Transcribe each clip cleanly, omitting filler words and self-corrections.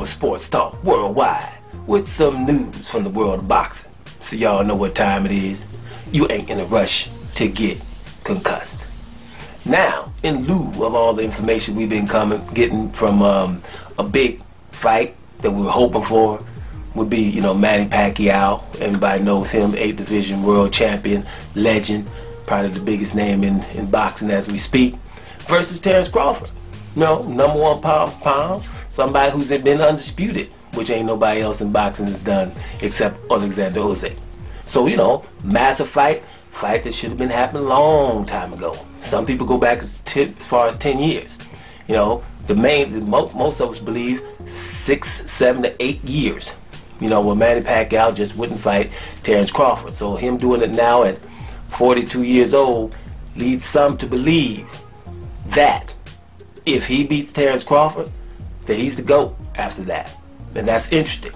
your sports talk worldwide with some news from the world of boxing. So y'all know what time it is. You ain't in a rush to get concussed. Now, in lieu of all the information we've been getting from a big fight that we were hoping for, would be, you know, Manny Pacquiao. Everybody knows him, 8th division world champion, legend, probably the biggest name in boxing as we speak, versus Terence Crawford. You know, #1 pound for pound, somebody who's been undisputed, which ain't nobody else in boxing has done except Alexander Usyk. So, you know, massive fight that should have been happening a long time ago. Some people go back as far as 10 years. You know, most of us believe 6, 7 to 8 years. You know, where Manny Pacquiao just wouldn't fight Terence Crawford. So him doing it now at 42 years old leads some to believe that if he beats Terence Crawford, that he's the GOAT after that. And that's interesting.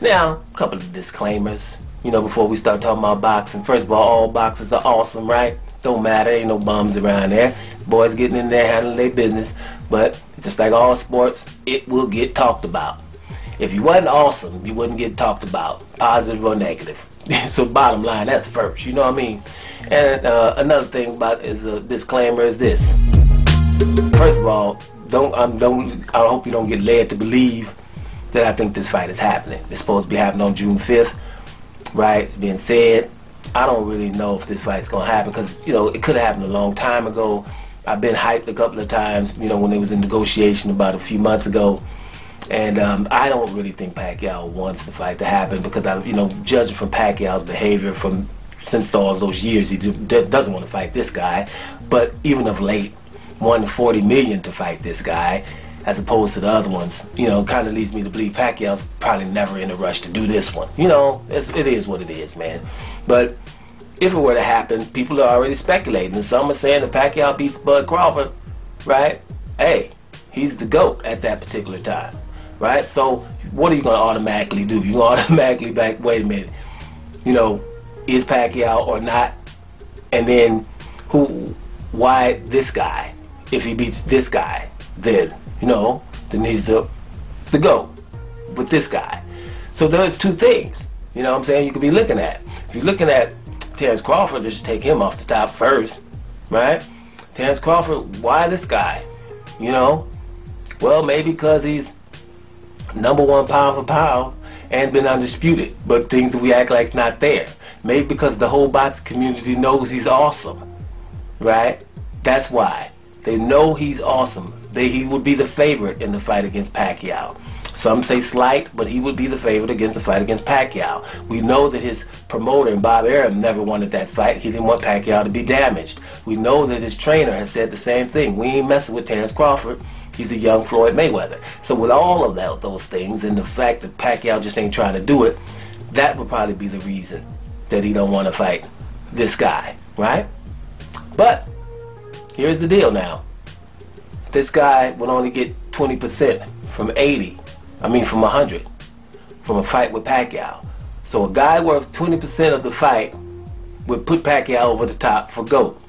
Now, a couple of disclaimers, you know, before we start talking about boxing. First of all boxers are awesome, right? Don't matter, ain't no bums around there. Boys getting in there handling their business. But just like all sports, it will get talked about. If you wasn't awesome, you wouldn't get talked about, positive or negative. So bottom line, that's first, you know what I mean? And another thing about is a disclaimer is this. First of all, I hope you don't get led to believe that I think this fight is happening. It's supposed to be happening on June 5th, right? It's being said. I don't really know if this fight's gonna happen because, you know, it could have happened a long time ago. I've been hyped a couple of times, you know, when it was in negotiation about a few months ago. And I don't really think Pacquiao wants the fight to happen because, you know, judging from Pacquiao's behavior since all those years, he doesn't want to fight this guy. But even of late, wanting $40 million to fight this guy, as opposed to the other ones, you know, kind of leads me to believe Pacquiao's probably never in a rush to do this one. You know, it is what it is, man. But if it were to happen, people are already speculating. And some are saying that Pacquiao beats Bud Crawford, right? Hey, he's the GOAT at that particular time. Right? So what are you going to automatically do? You're going to automatically wait a minute, you know, is Pacquiao or not? And then why this guy? If he beats this guy, then, you know, then he's the GOAT with this guy. So there's two things, you know what I'm saying, you could be looking at. If you're looking at Terence Crawford, just take him off the top first, right? Terence Crawford, why this guy? You know? Well, maybe because he's #1 pound for pound and been undisputed, but things that we act like not there. Maybe because the whole boxing community knows he's awesome, right? That's why. They know he's awesome. He would be the favorite in the fight against Pacquiao. Some say slight, but he would be the favorite against the fight against Pacquiao. We know that his promoter, Bob Arum, never wanted that fight. He didn't want Pacquiao to be damaged. We know that his trainer has said the same thing. We ain't messing with Terence Crawford. He's a young Floyd Mayweather. So with all of those things and the fact that Pacquiao just ain't trying to do it, that would probably be the reason that he don't want to fight this guy, right? But here's the deal now. This guy would only get 20% from 100 from a fight with Pacquiao. So a guy worth 20% of the fight would put Pacquiao over the top for GOAT.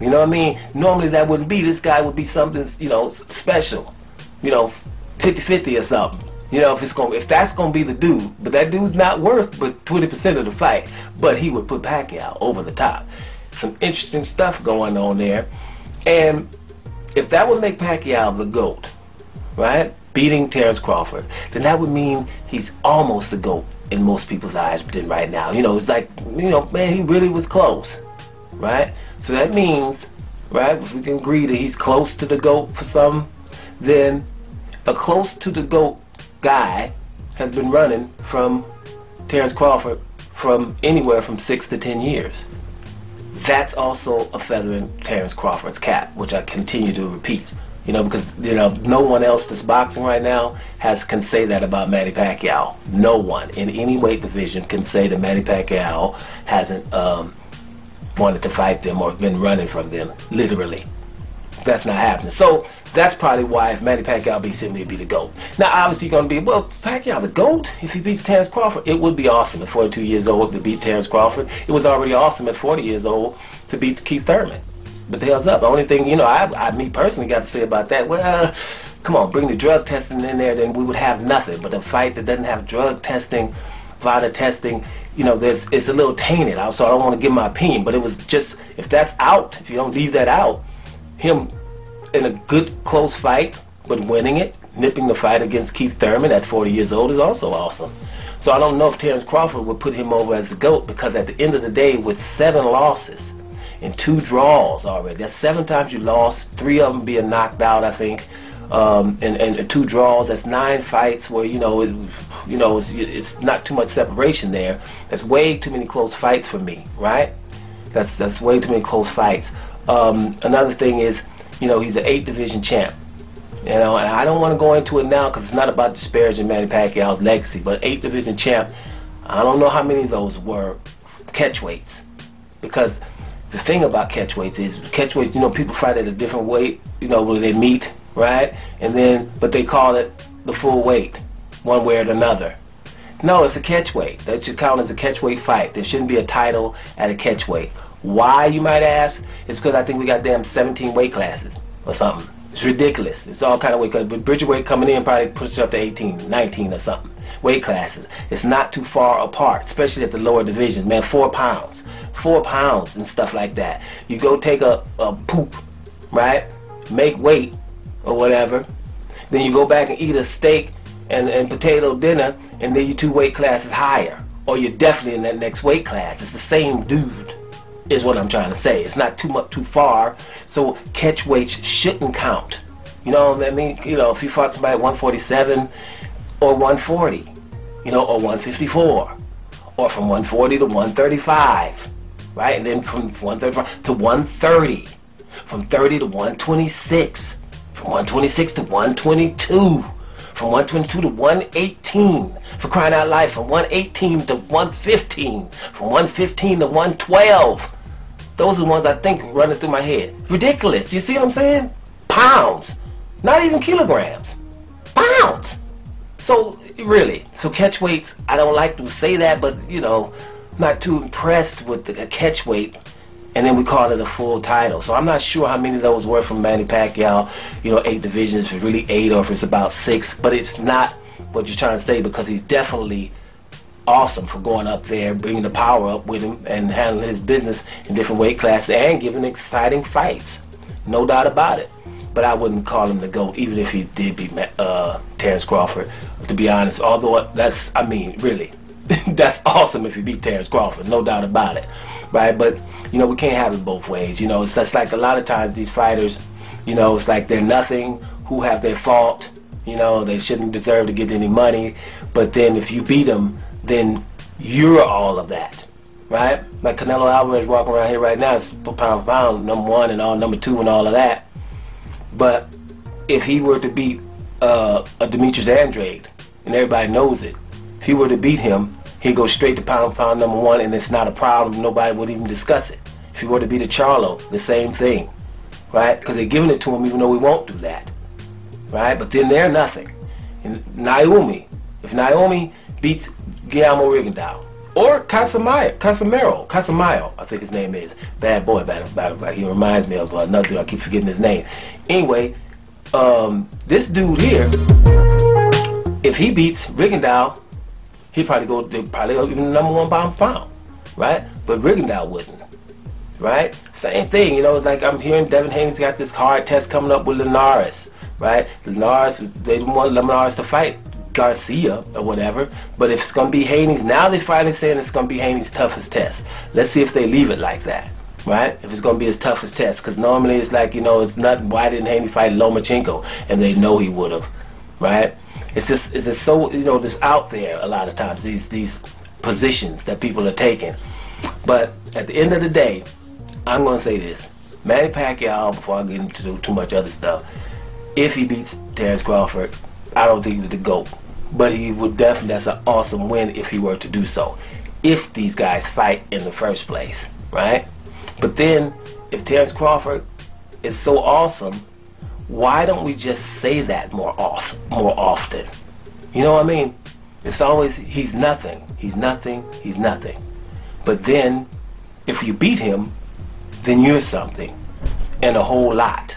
You know what I mean? Normally that wouldn't be. This guy would be something, you know, special. You know, 50-50 or something. You know, if that's gonna be the dude. But that dude's not worth but 20% of the fight. But he would put Pacquiao over the top. Some interesting stuff going on there. And if that would make Pacquiao the GOAT, right? Beating Terence Crawford, then that would mean he's almost the GOAT in most people's eyes right now. You know, it's like, you know, man, he really was close. Right? So that means, right, if we can agree that he's close to the GOAT for some, then a close to the GOAT guy has been running from Terence Crawford from anywhere from 6 to 10 years. That's also a feather in Terence Crawford's cap, which I continue to repeat. You know, because, you know, no one else that's boxing right now can say that about Manny Pacquiao. No one in any weight division can say that Manny Pacquiao hasn't wanted to fight them or been running from them, literally. That's not happening. So that's probably why if Manny Pacquiao beats him, he'd be the GOAT. Now, obviously, you're going to be, well, Pacquiao the GOAT? If he beats Terence Crawford, it would be awesome at 42 years old to beat Terence Crawford. It was already awesome at 40 years old to beat Keith Thurman. But the hell's up? The only thing, you know, I me personally got to say about that, well, come on, bring the drug testing in there, then we would have nothing. But a fight that doesn't have drug testing, VADA testing, you know, it's a little tainted. So I don't want to give my opinion, but it was just, if that's out, if you don't leave that out, him in a good close fight, but winning it, nipping the fight against Keith Thurman at 40 years old is also awesome. So I don't know if Terence Crawford would put him over as the GOAT, because at the end of the day, with 7 losses and 2 draws already, that's 7 times you lost, 3 of them being knocked out, I think, and 2 draws. That's 9 fights where it's not too much separation there. That's way too many close fights for me, right? That's way too many close fights. Another thing is, you know, he's an 8 division champ. You know, and I don't want to go into it now because it's not about disparaging Manny Pacquiao's legacy, but 8 division champ, I don't know how many of those were catchweights. Because the thing about catchweights is, catchweights, you know, people fight at a different weight, you know, where they meet, right? And then, but they call it the full weight, one way or another. No, it's a catchweight. That should count as a catchweight fight. There shouldn't be a title at a catchweight. Why, you might ask? It's because I think we got damn 17 weight classes or something. It's ridiculous. It's all kind of weight classes. But Bridgerweight coming in probably pushes up to 18, 19 or something. Weight classes. It's not too far apart, especially at the lower divisions. Man, 4 pounds. 4 pounds and stuff like that. You go take a poop, right? Make weight or whatever. Then you go back and eat a steak and potato dinner, and then you're 2 weight classes higher. Or you're definitely in that next weight class. It's the same dude, is what I'm trying to say. It's not too far, so catch weights shouldn't count. You know what I mean? You know, if you fought somebody at 147 or 140, you know, or 154, or from 140 to 135, right? And then from 135 to 130, from 30 to 126, from 126 to 122, from 122 to 118, for crying out loud, from 118 to 115, from 115 to 112. Those are the ones I think running through my head. Ridiculous. You see what I'm saying? Pounds. Not even kilograms. Pounds. So, really. So catch weights, I don't like to say that, but, you know, not too impressed with the catch weight. And then we call it a full title. So I'm not sure how many of those were from Manny Pacquiao. You know, 8 divisions, if it's really 8 or if it's about 6. But it's not what you're trying to say, because he's definitely awesome for going up there, bringing the power up with him, and handling his business in different weight classes and giving exciting fights. No doubt about it. But I wouldn't call him the GOAT, even if he did beat Terence Crawford, to be honest. Although that's, I mean, really, that's awesome if he beat Terence Crawford, no doubt about it, right? But, you know, we can't have it both ways. You know, it's just like a lot of times these fighters, you know, it's like they're nothing, who have their fault, you know, they shouldn't deserve to get any money. But then if you beat them, then you're all of that, right? Like Canelo Alvarez walking around here right now, is pound for pound #1 and all #2 and all of that. But if he were to beat a Demetrius Andrade, and everybody knows it, if he were to beat him, he'd go straight to pound for pound #1, and it's not a problem. Nobody would even discuss it. If he were to beat a Charlo, the same thing, right? Because they're giving it to him even though we won't do that, right? But then they're nothing. And Naomi, if Naomi beats Guillermo Rigondeaux, or Casamayo, I think his name is. Bad boy, he reminds me of another dude, I keep forgetting his name. Anyway, this dude here, if he beats Rigondeaux, he'd probably go even #1 pound for pound, right? But Rigondeaux wouldn't, right? Same thing, you know, it's like I'm hearing Devin Haney's got this hard test coming up with Linares, right? Linares, they didn't want Linares to fight Garcia or whatever, but if it's going to be Haney's, now they're finally saying it's going to be Haney's toughest test. Let's see if they leave it like that, right? If it's going to be his toughest test, because normally it's like, you know, it's not, why didn't Haney fight Lomachenko? And they know he would have, right? It's just so, you know, just out there a lot of times, these positions that people are taking. But at the end of the day, I'm going to say this. Manny Pacquiao, before I get into too much other stuff, if he beats Terence Crawford, I don't think he was the GOAT. But he would definitely, that's an awesome win if he were to do so. If these guys fight in the first place, right? But then, if Terence Crawford is so awesome, why don't we just say that more often? You know what I mean? It's always, he's nothing, he's nothing, he's nothing. But then, if you beat him, then you're something, and a whole lot.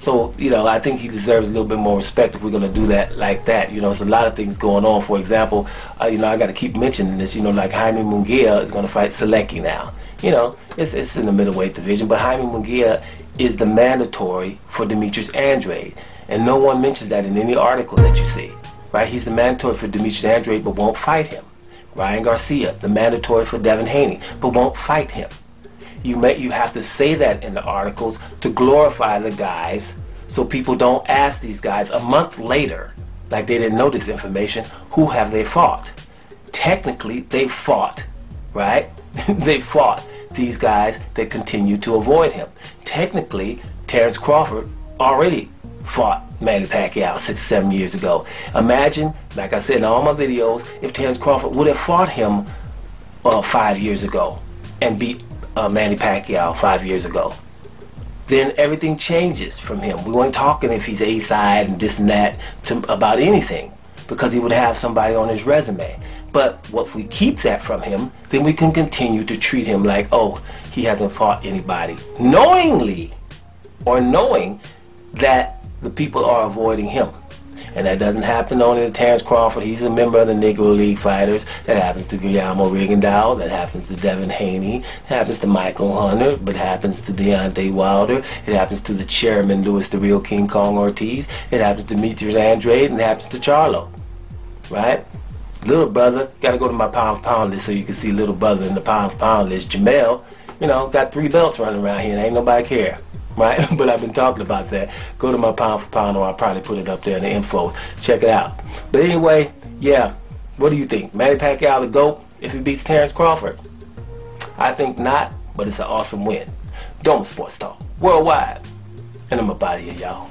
So, you know, I think he deserves a little bit more respect if we're going to do that like that. You know, there's a lot of things going on. For example, you know, I got to keep mentioning this, you know, like Jaime Munguia is going to fight Selecki now. You know, it's in the middleweight division, but Jaime Munguia is the mandatory for Demetrius Andrade. And no one mentions that in any article that you see, right? He's the mandatory for Demetrius Andrade, but won't fight him. Ryan Garcia, the mandatory for Devin Haney, but won't fight him. You have to say that in the articles to glorify the guys, so people don't ask these guys a month later, like they didn't know this information, who have they fought? Technically, they fought, right? They fought these guys that continue to avoid him. Technically, Terence Crawford already fought Manny Pacquiao 6 or 7 years ago. Imagine, like I said in all my videos, if Terence Crawford would have fought him 5 years ago and beat Manny Pacquiao 5 years ago. Then everything changes from him. We weren't talking if he's A-side and this and that about anything, because he would have somebody on his resume. But if we keep that from him, then we can continue to treat him like, oh, he hasn't fought anybody, knowingly or knowing that the people are avoiding him. And that doesn't happen only to Terence Crawford. He's a member of the Negro League Fighters. That happens to Guillermo Rigondeaux. That happens to Devin Haney. It happens to Michael Hunter. But it happens to Deontay Wilder. It happens to the chairman, Louis the Real King Kong Ortiz. It happens to Demetrius Andrade. And it happens to Charlo. Right? Little brother. Got to go to my pound for pound list so you can see little brother in the pound for pound list. Jamel, you know, got 3 belts running around here and ain't nobody care. Right? But I've been talking about that. Go to my pound for pound, or I'll probably put it up there in the info. Check it out. But anyway, yeah, what do you think? Manny Pacquiao the GOAT if he beats Terence Crawford? I think not, but it's an awesome win. Doma Sports Talk, worldwide. And I'm up out of here, y'all.